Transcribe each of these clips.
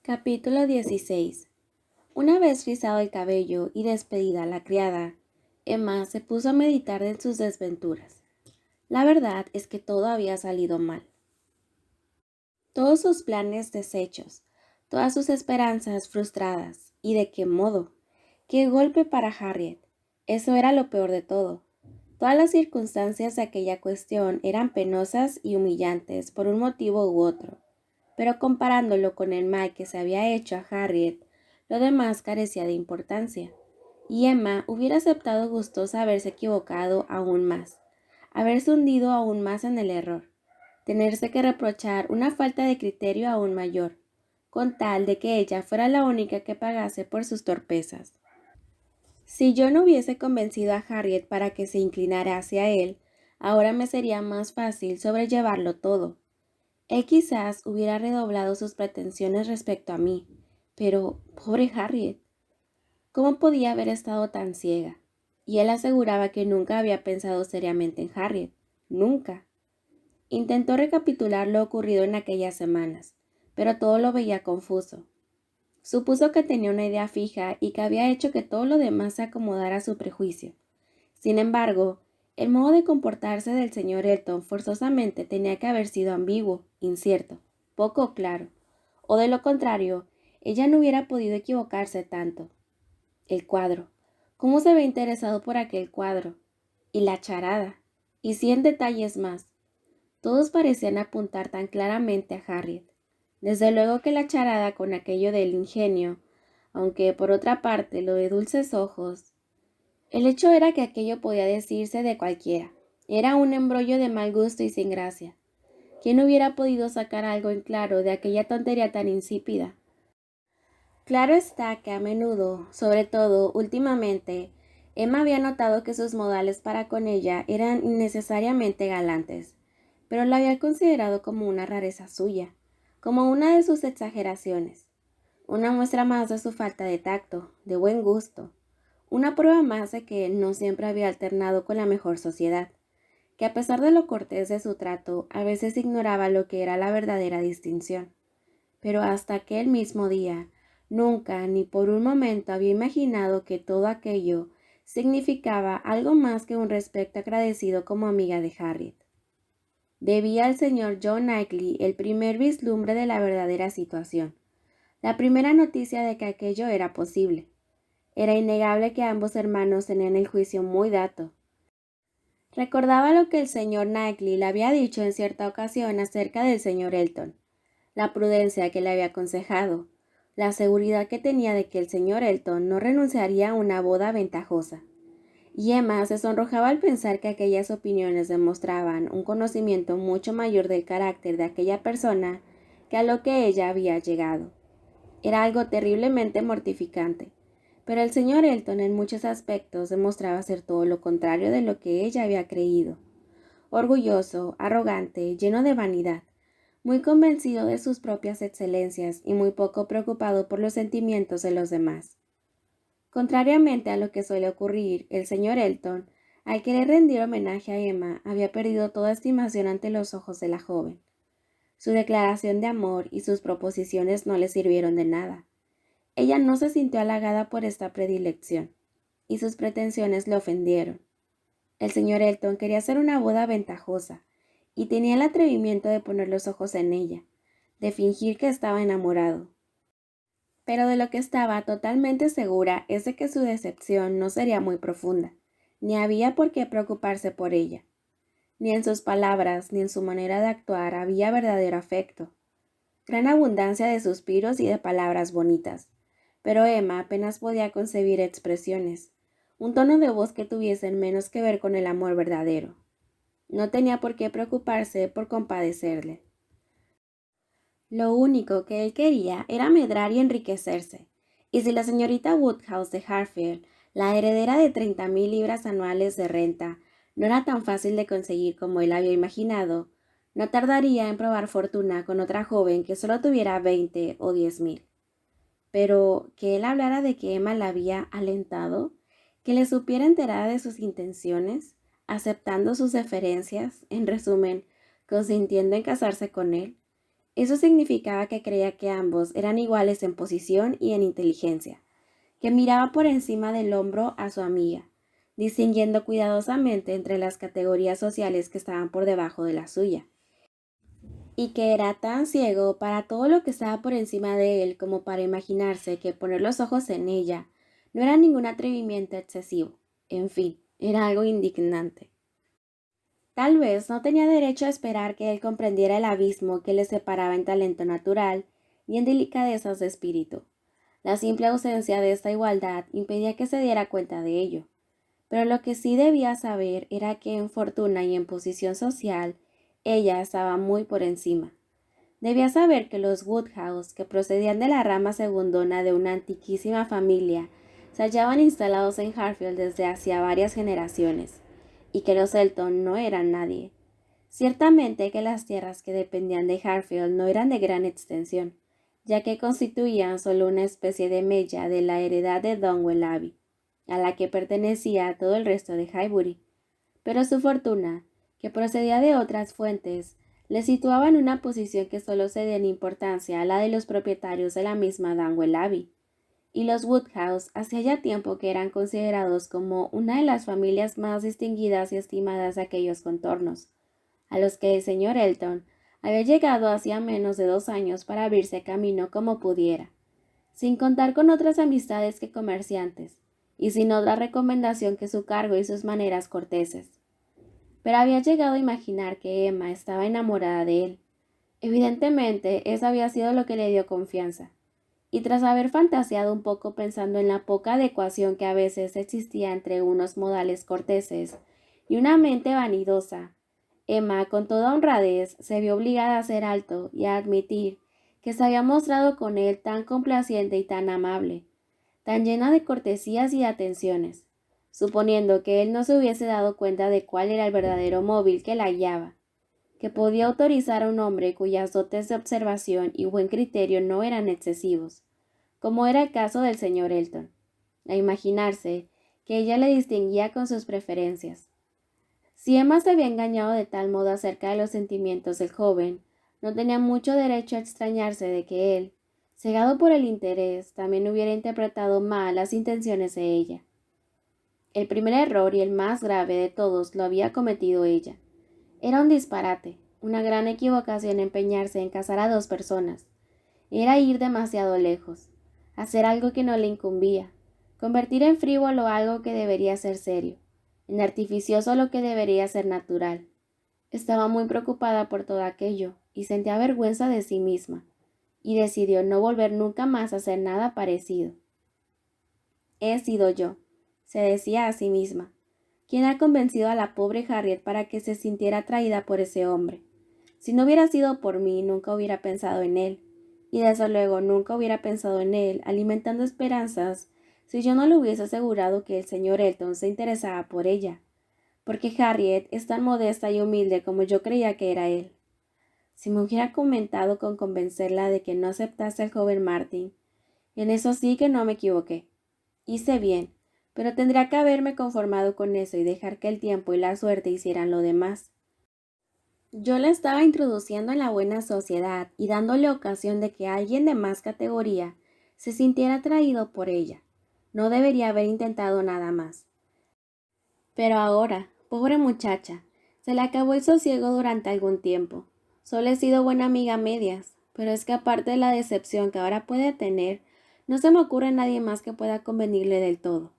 Capítulo 16. Una vez rizado el cabello y despedida a la criada, Emma se puso a meditar en sus desventuras. La verdad es que todo había salido mal. Todos sus planes deshechos, todas sus esperanzas frustradas. ¿Y de qué modo? ¡Qué golpe para Harriet! Eso era lo peor de todo. Todas las circunstancias de aquella cuestión eran penosas y humillantes por un motivo u otro. Pero comparándolo con el mal que se había hecho a Harriet, lo demás carecía de importancia, y Emma hubiera aceptado gustosa haberse equivocado aún más, haberse hundido aún más en el error, tenerse que reprochar una falta de criterio aún mayor, con tal de que ella fuera la única que pagase por sus torpezas. Si yo no hubiese convencido a Harriet para que se inclinara hacia él, ahora me sería más fácil sobrellevarlo todo. Él quizás hubiera redoblado sus pretensiones respecto a mí, pero, pobre Harriet, ¿cómo podía haber estado tan ciega? Y él aseguraba que nunca había pensado seriamente en Harriet, nunca. Intentó recapitular lo ocurrido en aquellas semanas, pero todo lo veía confuso. Supuso que tenía una idea fija y que había hecho que todo lo demás se acomodara a su prejuicio. Sin embargo, el modo de comportarse del señor Elton forzosamente tenía que haber sido ambiguo, incierto, poco claro, o de lo contrario, ella no hubiera podido equivocarse tanto. El cuadro. ¿Cómo se había interesado por aquel cuadro? Y la charada. Y 100 detalles más. Todos parecían apuntar tan claramente a Harriet. Desde luego que la charada con aquello del ingenio, aunque por otra parte lo de dulces ojos. El hecho era que aquello podía decirse de cualquiera. Era un embrollo de mal gusto y sin gracia. ¿Quién hubiera podido sacar algo en claro de aquella tontería tan insípida? Claro está que a menudo, sobre todo últimamente, Emma había notado que sus modales para con ella eran innecesariamente galantes, pero la había considerado como una rareza suya, como una de sus exageraciones, una muestra más de su falta de tacto, de buen gusto, una prueba más de que él no siempre había alternado con la mejor sociedad, que a pesar de lo cortés de su trato, a veces ignoraba lo que era la verdadera distinción. Pero hasta aquel mismo día, nunca ni por un momento había imaginado que todo aquello significaba algo más que un respeto agradecido como amiga de Harriet. Debía al señor John Knightley el primer vislumbre de la verdadera situación, la primera noticia de que aquello era posible. Era innegable que ambos hermanos tenían el juicio muy dato. Recordaba lo que el señor Knightley le había dicho en cierta ocasión acerca del señor Elton, la prudencia que le había aconsejado, la seguridad que tenía de que el señor Elton no renunciaría a una boda ventajosa. Y Emma se sonrojaba al pensar que aquellas opiniones demostraban un conocimiento mucho mayor del carácter de aquella persona que a lo que ella había llegado. Era algo terriblemente mortificante, pero el señor Elton en muchos aspectos demostraba ser todo lo contrario de lo que ella había creído. Orgulloso, arrogante, lleno de vanidad, muy convencido de sus propias excelencias y muy poco preocupado por los sentimientos de los demás. Contrariamente a lo que suele ocurrir, el señor Elton, al querer rendir homenaje a Emma, había perdido toda estimación ante los ojos de la joven. Su declaración de amor y sus proposiciones no le sirvieron de nada. Ella no se sintió halagada por esta predilección, y sus pretensiones le ofendieron. El señor Elton quería hacer una boda ventajosa, y tenía el atrevimiento de poner los ojos en ella, de fingir que estaba enamorado. Pero de lo que estaba totalmente segura es de que su decepción no sería muy profunda, ni había por qué preocuparse por ella. Ni en sus palabras ni en su manera de actuar había verdadero afecto. Gran abundancia de suspiros y de palabras bonitas, pero Emma apenas podía concebir expresiones, un tono de voz que tuviesen menos que ver con el amor verdadero. No tenía por qué preocuparse por compadecerle. Lo único que él quería era medrar y enriquecerse, y si la señorita Woodhouse de Hartfield, la heredera de 30,000 libras anuales de renta, no era tan fácil de conseguir como él había imaginado, no tardaría en probar fortuna con otra joven que solo tuviera 20 o 10,000. Pero que él hablara de que Emma la había alentado, que le supiera enterada de sus intenciones, aceptando sus deferencias, en resumen, consintiendo en casarse con él, Eso significaba que creía que ambos eran iguales en posición y en inteligencia, que miraba por encima del hombro a su amiga, distinguiendo cuidadosamente entre las categorías sociales que estaban por debajo de la suya, y que era tan ciego para todo lo que estaba por encima de él como para imaginarse que poner los ojos en ella no era ningún atrevimiento excesivo. En fin, era algo indignante. Tal vez no tenía derecho a esperar que él comprendiera el abismo que le separaba en talento natural y en delicadezas de espíritu. La simple ausencia de esta igualdad impedía que se diera cuenta de ello. Pero lo que sí debía saber era que en fortuna y en posición social ella estaba muy por encima. Debía saber que los Woodhouse, que procedían de la rama segundona de una antiquísima familia, se hallaban instalados en Hartfield desde hacía varias generaciones, y que los Elton no eran nadie. Ciertamente que las tierras que dependían de Hartfield no eran de gran extensión, ya que constituían solo una especie de mella de la heredad de Donwell Abbey, a la que pertenecía todo el resto de Highbury. Pero su fortuna, que procedía de otras fuentes, le situaba en una posición que solo cedía en importancia a la de los propietarios de la misma Donwell Abbey, y los Woodhouse hacía ya tiempo que eran considerados como una de las familias más distinguidas y estimadas de aquellos contornos, a los que el señor Elton había llegado hacía menos de 2 años para abrirse camino como pudiera, sin contar con otras amistades que comerciantes, y sin otra recomendación que su cargo y sus maneras corteses. Pero había llegado a imaginar que Emma estaba enamorada de él. Evidentemente, eso había sido lo que le dio confianza. Y tras haber fantaseado un poco pensando en la poca adecuación que a veces existía entre unos modales corteses y una mente vanidosa, Emma, con toda honradez, se vio obligada a hacer alto y a admitir que se había mostrado con él tan complaciente y tan amable, tan llena de cortesías y atenciones, suponiendo que él no se hubiese dado cuenta de cuál era el verdadero móvil que la guiaba, que podía autorizar a un hombre cuyas dotes de observación y buen criterio no eran excesivos, como era el caso del señor Elton, a imaginarse que ella le distinguía con sus preferencias. Si Emma se había engañado de tal modo acerca de los sentimientos del joven, no tenía mucho derecho a extrañarse de que él, cegado por el interés, también hubiera interpretado mal las intenciones de ella. El primer error y el más grave de todos lo había cometido ella. Era un disparate, una gran equivocación empeñarse en casar a 2 personas. Era ir demasiado lejos, hacer algo que no le incumbía, convertir en frívolo algo que debería ser serio, en artificioso lo que debería ser natural. Estaba muy preocupada por todo aquello y sentía vergüenza de sí misma, y decidió no volver nunca más a hacer nada parecido. He sido yo, se decía a sí misma, quien ha convencido a la pobre Harriet para que se sintiera atraída por ese hombre. Si no hubiera sido por mí, nunca hubiera pensado en él, y desde luego nunca hubiera pensado en él, alimentando esperanzas, si yo no le hubiese asegurado que el señor Elton se interesaba por ella, porque Harriet es tan modesta y humilde como yo creía que era él. Si me hubiera comentado con convencerla de que no aceptase al joven Martin, en eso sí que no me equivoqué. Hice bien, pero tendría que haberme conformado con eso y dejar que el tiempo y la suerte hicieran lo demás. Yo la estaba introduciendo en la buena sociedad y dándole ocasión de que alguien de más categoría se sintiera atraído por ella. No debería haber intentado nada más. Pero ahora, pobre muchacha, se le acabó el sosiego durante algún tiempo. Solo he sido buena amiga a medias, pero es que aparte de la decepción que ahora puede tener, no se me ocurre nadie más que pueda convenirle del todo.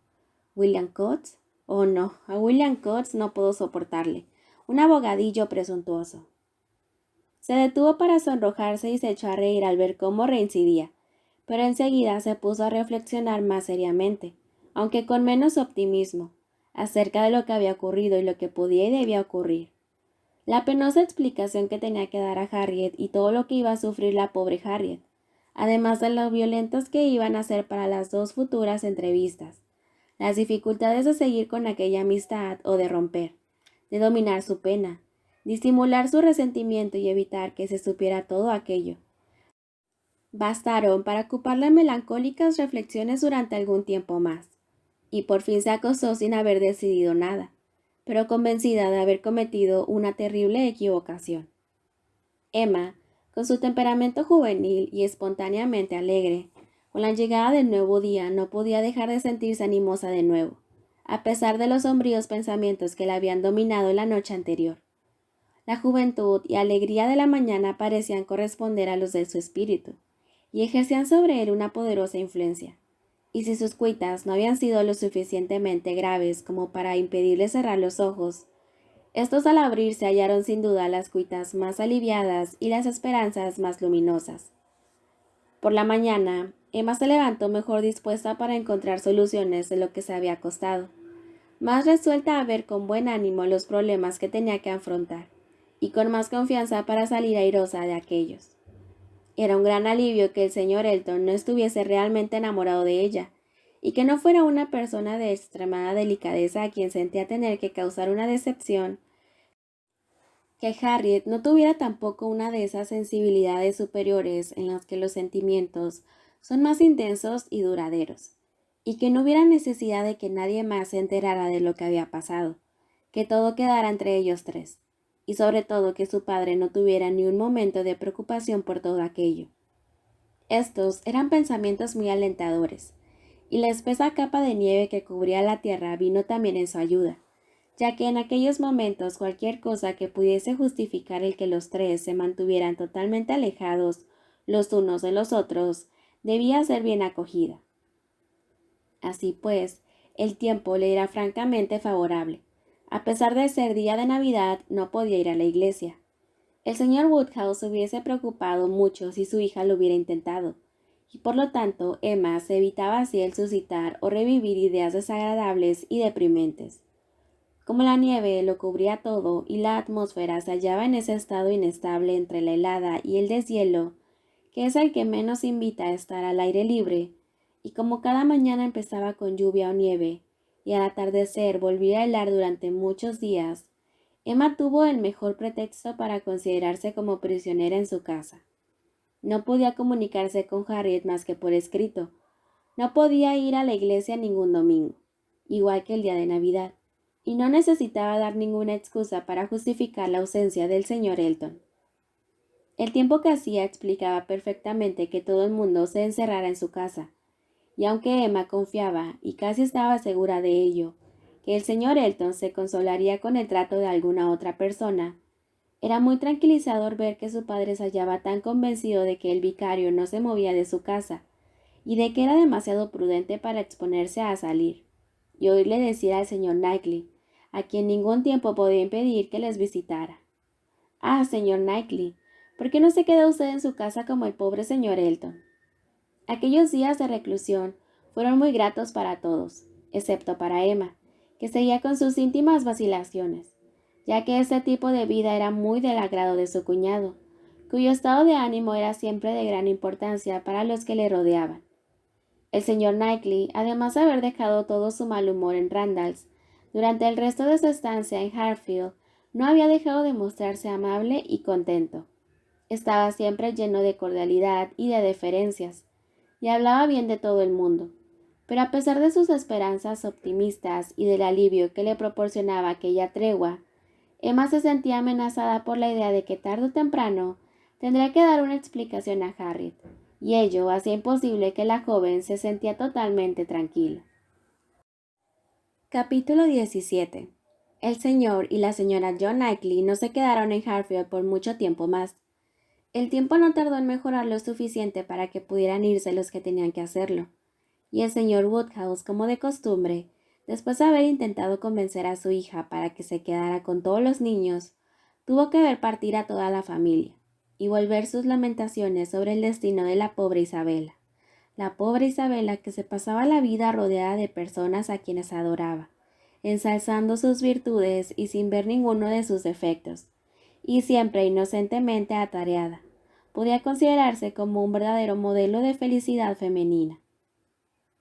¿William Coates? Oh no, a William Coates no puedo soportarle. Un abogadillo presuntuoso. Se detuvo para sonrojarse y se echó a reír al ver cómo reincidía, pero enseguida se puso a reflexionar más seriamente, aunque con menos optimismo, acerca de lo que había ocurrido y lo que podía y debía ocurrir. La penosa explicación que tenía que dar a Harriet y todo lo que iba a sufrir la pobre Harriet, además de lo violentos que iban a ser para las 2 futuras entrevistas, las dificultades de seguir con aquella amistad o de romper, de dominar su pena, disimular su resentimiento y evitar que se supiera todo aquello. Bastaron para ocuparla en melancólicas reflexiones durante algún tiempo más, y por fin se acostó sin haber decidido nada, pero convencida de haber cometido una terrible equivocación. Emma, Con su temperamento juvenil y espontáneamente alegre, con la llegada del nuevo día no podía dejar de sentirse animosa de nuevo, a pesar de los sombríos pensamientos que la habían dominado la noche anterior. La juventud y alegría de la mañana parecían corresponder a los de su espíritu, y ejercían sobre él una poderosa influencia. Y si sus cuitas no habían sido lo suficientemente graves como para impedirle cerrar los ojos, estos al abrirse hallaron sin duda las cuitas más aliviadas y las esperanzas más luminosas. Por la mañana, Emma se levantó mejor dispuesta para encontrar soluciones de lo que se había costado, más resuelta a ver con buen ánimo los problemas que tenía que afrontar, y con más confianza para salir airosa de aquellos. Era un gran alivio que el señor Elton no estuviese realmente enamorado de ella, y que no fuera una persona de extremada delicadeza a quien sentía tener que causar una decepción, que Harriet no tuviera tampoco una de esas sensibilidades superiores en las que los sentimientos son más intensos y duraderos, y que no hubiera necesidad de que nadie más se enterara de lo que había pasado, que todo quedara entre ellos tres, y sobre todo que su padre no tuviera ni un momento de preocupación por todo aquello. Estos eran pensamientos muy alentadores, y la espesa capa de nieve que cubría la tierra vino también en su ayuda, ya que en aquellos momentos cualquier cosa que pudiese justificar el que los tres se mantuvieran totalmente alejados los unos de los otros debía ser bien acogida. Así pues, el tiempo le era francamente favorable. A pesar de ser día de Navidad, no podía ir a la iglesia. El señor Woodhouse se hubiese preocupado mucho si su hija lo hubiera intentado, y por lo tanto Emma se evitaba así el suscitar o revivir ideas desagradables y deprimentes. Como la nieve lo cubría todo y la atmósfera se hallaba en ese estado inestable entre la helada y el deshielo, que es el que menos invita a estar al aire libre, y como cada mañana empezaba con lluvia o nieve, y al atardecer volvía a helar durante muchos días, Emma tuvo el mejor pretexto para considerarse como prisionera en su casa. No podía comunicarse con Harriet más que por escrito. No podía ir a la iglesia ningún domingo, igual que el día de Navidad, y no necesitaba dar ninguna excusa para justificar la ausencia del señor Elton. El tiempo que hacía explicaba perfectamente que todo el mundo se encerrara en su casa, y aunque Emma confiaba, y casi estaba segura de ello, que el señor Elton se consolaría con el trato de alguna otra persona, era muy tranquilizador ver que su padre se hallaba tan convencido de que el vicario no se movía de su casa, y de que era demasiado prudente para exponerse a salir, y oírle decir al señor Knightley, a quien ningún tiempo podía impedir que les visitara: «Ah, señor Knightley, ¿por qué no se queda usted en su casa como el pobre señor Elton?». Aquellos días de reclusión fueron muy gratos para todos, excepto para Emma, que seguía con sus íntimas vacilaciones, ya que este tipo de vida era muy del agrado de su cuñado, cuyo estado de ánimo era siempre de gran importancia para los que le rodeaban. El señor Knightley, además de haber dejado todo su mal humor en Randalls, durante el resto de su estancia en Hartfield, no había dejado de mostrarse amable y contento. Estaba siempre lleno de cordialidad y de deferencias, y hablaba bien de todo el mundo. Pero a pesar de sus esperanzas optimistas y del alivio que le proporcionaba aquella tregua, Emma se sentía amenazada por la idea de que tarde o temprano tendría que dar una explicación a Harriet, y ello hacía imposible que la joven se sentía totalmente tranquila. Capítulo 17. El señor y la señora John Knightley no se quedaron en Hartfield por mucho tiempo más. El tiempo no tardó en mejorar lo suficiente para que pudieran irse los que tenían que hacerlo, y el señor Woodhouse, como de costumbre, después de haber intentado convencer a su hija para que se quedara con todos los niños, tuvo que ver partir a toda la familia, y volver sus lamentaciones sobre el destino de la pobre Isabela que se pasaba la vida rodeada de personas a quienes adoraba, ensalzando sus virtudes y sin ver ninguno de sus defectos, y siempre inocentemente atareada. Podía considerarse como un verdadero modelo de felicidad femenina.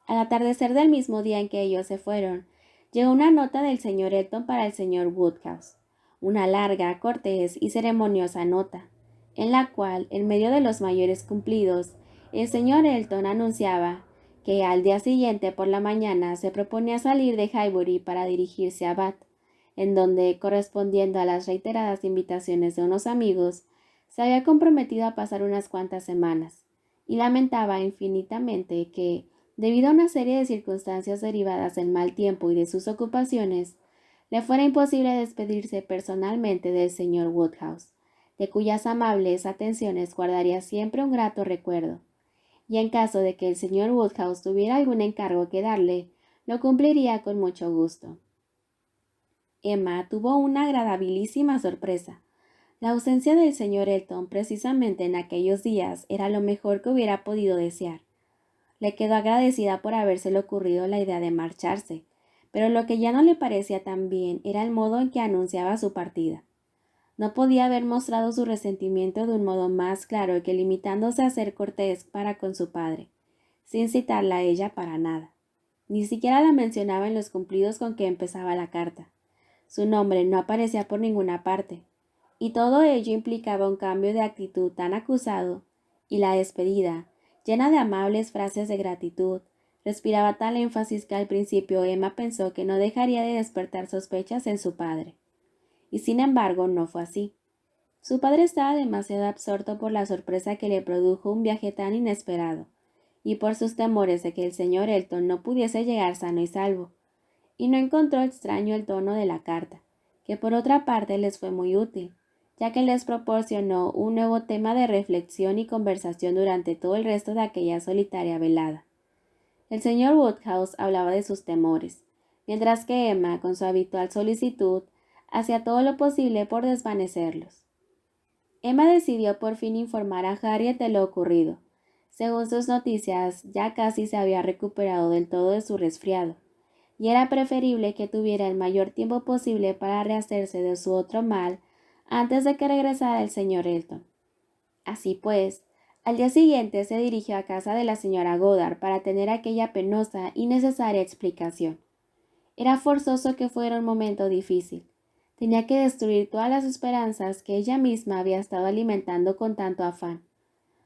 Al atardecer del mismo día en que ellos se fueron, llegó una nota del señor Elton para el señor Woodhouse, una larga, cortés y ceremoniosa nota, en la cual, en medio de los mayores cumplidos, el señor Elton anunciaba que al día siguiente por la mañana se proponía salir de Highbury para dirigirse a Bath, en donde, correspondiendo a las reiteradas invitaciones de unos amigos, se había comprometido a pasar unas cuantas semanas, y lamentaba infinitamente que, debido a una serie de circunstancias derivadas del mal tiempo y de sus ocupaciones, le fuera imposible despedirse personalmente del señor Woodhouse, de cuyas amables atenciones guardaría siempre un grato recuerdo, y en caso de que el señor Woodhouse tuviera algún encargo que darle, lo cumpliría con mucho gusto. Emma tuvo una agradabilísima sorpresa. La ausencia del señor Elton precisamente en aquellos días era lo mejor que hubiera podido desear. Le quedó agradecida por habérsele ocurrido la idea de marcharse, pero lo que ya no le parecía tan bien era el modo en que anunciaba su partida. No podía haber mostrado su resentimiento de un modo más claro que limitándose a ser cortés para con su padre, sin citarla a ella para nada. Ni siquiera la mencionaba en los cumplidos con que empezaba la carta. Su nombre no aparecía por ninguna parte, y todo ello implicaba un cambio de actitud tan acusado, y la despedida, llena de amables frases de gratitud, respiraba tal énfasis que al principio Emma pensó que no dejaría de despertar sospechas en su padre. Y sin embargo no fue así. Su padre estaba demasiado absorto por la sorpresa que le produjo un viaje tan inesperado, y por sus temores de que el señor Elton no pudiese llegar sano y salvo, y no encontró extraño el tono de la carta, que por otra parte les fue muy útil, ya que les proporcionó un nuevo tema de reflexión y conversación durante todo el resto de aquella solitaria velada. El señor Woodhouse hablaba de sus temores, mientras que Emma, con su habitual solicitud, hacía todo lo posible por desvanecerlos. Emma decidió por fin informar a Harriet de lo ocurrido. Según sus noticias, ya casi se había recuperado del todo de su resfriado, y era preferible que tuviera el mayor tiempo posible para rehacerse de su otro mal antes de que regresara el señor Elton. Así pues, al día siguiente se dirigió a casa de la señora Goddard para tener aquella penosa y necesaria explicación. Era forzoso que fuera un momento difícil. Tenía que destruir todas las esperanzas que ella misma había estado alimentando con tanto afán,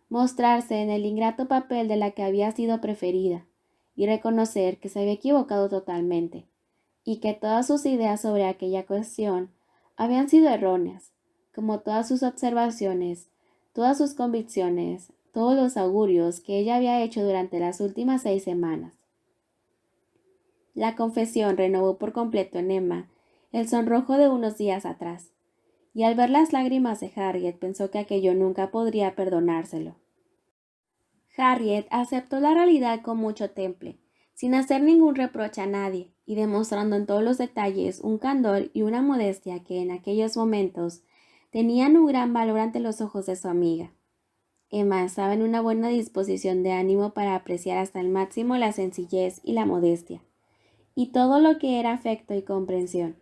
mostrarse en el ingrato papel de la que había sido preferida, y reconocer que se había equivocado totalmente, y que todas sus ideas sobre aquella cuestión habían sido erróneas, como todas sus observaciones, todas sus convicciones, todos los augurios que ella había hecho durante las últimas 6 semanas. La confesión renovó por completo en Emma el sonrojo de unos días atrás, y al ver las lágrimas de Harriet pensó que aquello nunca podría perdonárselo. Harriet aceptó la realidad con mucho temple, sin hacer ningún reproche a nadie, y demostrando en todos los detalles un candor y una modestia que en aquellos momentos tenían un gran valor ante los ojos de su amiga. Emma estaba en una buena disposición de ánimo para apreciar hasta el máximo la sencillez y la modestia, y todo lo que era afecto y comprensión,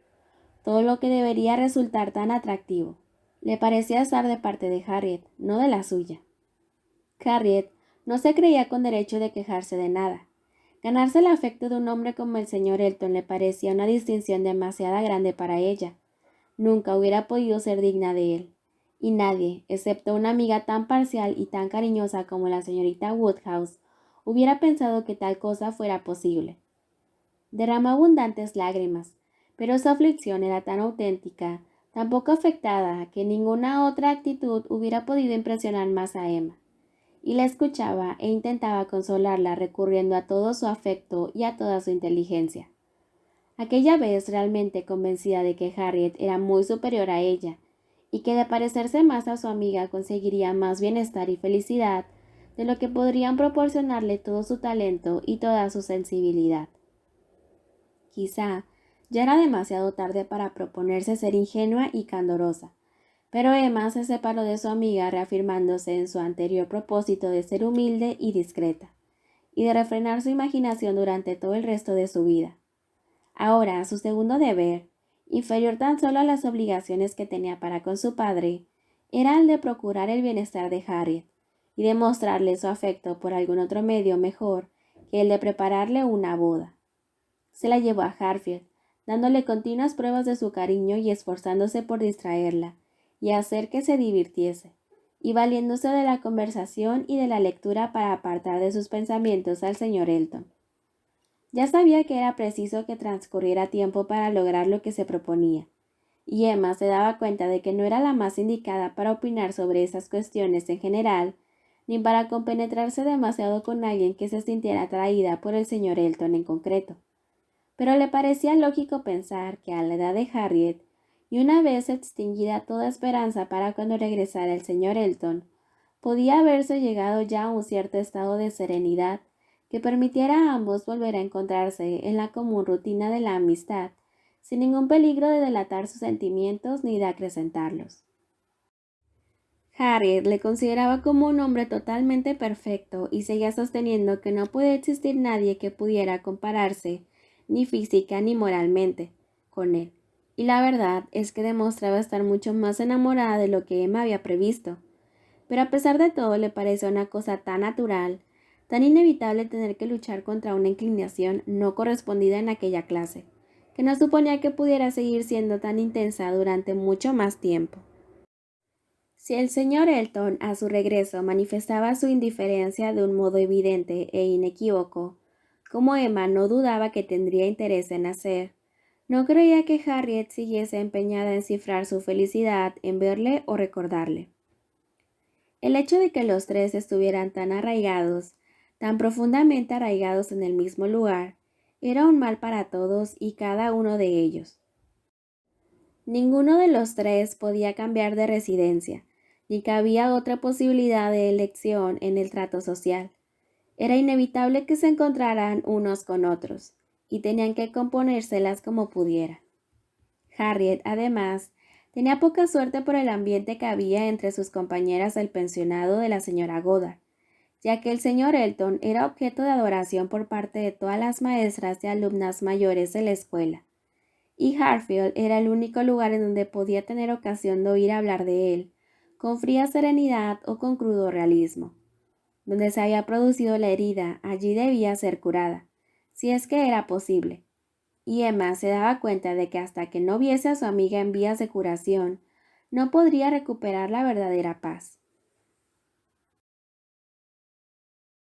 todo lo que debería resultar tan atractivo, le parecía estar de parte de Harriet, no de la suya. Harriet no se creía con derecho de quejarse de nada. Ganarse el afecto de un hombre como el señor Elton le parecía una distinción demasiado grande para ella. Nunca hubiera podido ser digna de él, y nadie, excepto una amiga tan parcial y tan cariñosa como la señorita Woodhouse, hubiera pensado que tal cosa fuera posible. Derramó abundantes lágrimas, pero su aflicción era tan auténtica, tan poco afectada, que ninguna otra actitud hubiera podido impresionar más a Emma, y la escuchaba e intentaba consolarla recurriendo a todo su afecto y a toda su inteligencia. Aquella vez realmente convencida de que Harriet era muy superior a ella, y que de parecerse más a su amiga conseguiría más bienestar y felicidad de lo que podrían proporcionarle todo su talento y toda su sensibilidad. Quizá ya era demasiado tarde para proponerse ser ingenua y candorosa, pero Emma se separó de su amiga reafirmándose en su anterior propósito de ser humilde y discreta, y de refrenar su imaginación durante todo el resto de su vida. Ahora, su segundo deber, inferior tan solo a las obligaciones que tenía para con su padre, era el de procurar el bienestar de Harriet, y de mostrarle su afecto por algún otro medio mejor que el de prepararle una boda. Se la llevó a Hartfield, dándole continuas pruebas de su cariño y esforzándose por distraerla, y hacer que se divirtiese, y valiéndose de la conversación y de la lectura para apartar de sus pensamientos al señor Elton. Ya sabía que era preciso que transcurriera tiempo para lograr lo que se proponía, y Emma se daba cuenta de que no era la más indicada para opinar sobre esas cuestiones en general, ni para compenetrarse demasiado con alguien que se sintiera atraída por el señor Elton en concreto. Pero le parecía lógico pensar que a la edad de Harriet, y una vez extinguida toda esperanza para cuando regresara el señor Elton, podía haberse llegado ya a un cierto estado de serenidad que permitiera a ambos volver a encontrarse en la común rutina de la amistad, sin ningún peligro de delatar sus sentimientos ni de acrecentarlos. Harriet le consideraba como un hombre totalmente perfecto y seguía sosteniendo que no podía existir nadie que pudiera compararse, ni física ni moralmente, con él. Y la verdad es que demostraba estar mucho más enamorada de lo que Emma había previsto. Pero a pesar de todo le parecía una cosa tan natural, tan inevitable tener que luchar contra una inclinación no correspondida en aquella clase, que no suponía que pudiera seguir siendo tan intensa durante mucho más tiempo. Si el señor Elton a su regreso manifestaba su indiferencia de un modo evidente e inequívoco, como Emma no dudaba que tendría interés en hacer, no creía que Harriet siguiese empeñada en cifrar su felicidad en verle o recordarle. El hecho de que los tres estuvieran tan arraigados, tan profundamente arraigados en el mismo lugar, era un mal para todos y cada uno de ellos. Ninguno de los tres podía cambiar de residencia, ni cabía otra posibilidad de elección en el trato social. Era inevitable que se encontraran unos con otros, y tenían que componérselas como pudieran. Harriet, además, tenía poca suerte por el ambiente que había entre sus compañeras del pensionado de la señora Goddard, ya que el señor Elton era objeto de adoración por parte de todas las maestras y alumnas mayores de la escuela, y Hartfield era el único lugar en donde podía tener ocasión de oír hablar de él, con fría serenidad o con crudo realismo. Donde se había producido la herida, allí debía ser curada, si es que era posible. Y Emma se daba cuenta de que hasta que no viese a su amiga en vías de curación, no podría recuperar la verdadera paz.